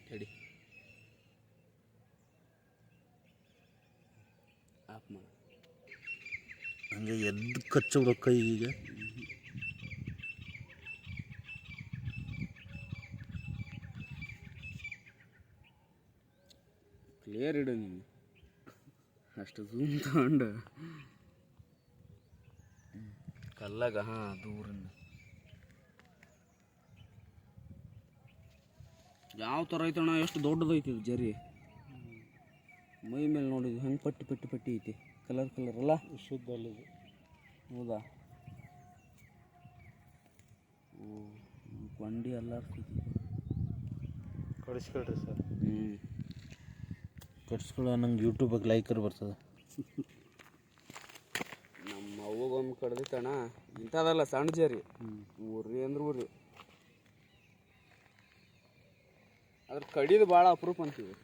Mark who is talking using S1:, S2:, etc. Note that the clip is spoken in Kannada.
S1: ತಡಿ ಆಫ್ ಮಾಡು.
S2: ಹಂಗೆ ಎದ್ದು ಕಚ್ಚಬಿಡೋ ಕೈಗೆ.
S1: ಕ್ಲಿಯರ್ ಇಡು ನೀನು, ಅಷ್ಟು ಝೂಮ್ ತಗೊಂಡು ಕಲ್ಲಾಗ. ಹಾಂ, ದೂರನ್ನ ಯಾವ ಥರ ಐತಣ್ಣ, ಎಷ್ಟು ದೊಡ್ಡದೈತಿ ಇದು ಜರಿ. ಮೈ ಮೇಲೆ ನೋಡಿದ್ವಿ ಹೆಂಗೆ ಪಟ್ಟಿ ಪಟ್ಟಿ ಪಟ್ಟಿ ಐತಿ, ಕಲರ್ ಕಲರ್ ಅಲ್ಲ,
S2: ಶುದ್ಧ ಅಲ್ಲಿದೆ.
S1: ಹೌದಾ? ಬಂಡಿ ಎಲ್ಲ
S2: ಕಳಿಸ್ಕೊಳ್ರಿ ಸರ್.
S1: ಹ್ಞೂ,
S2: ಕಟ್ಸ್ಕೊಳ್ಳೋ ನಂಗೆ ಯೂಟ್ಯೂಬಾಗ ಲೈಕರ್ ಬರ್ತದೆ.
S1: ನಮ್ಮ ಅವ್ವಗೊಮ್ಮೆ ಕಡ್ದಿತ್ತಣ್ಣ, ಇಂಥದಲ್ಲ ಸಣ್ಣ ಜರಿ, ಊರಿ ಅಂದ್ರೆ ಊರಿ. ಅದ್ರ ಕಡಿದು ಭಾಳ ಅಪರೂಪ ಅಂತೀವಿ.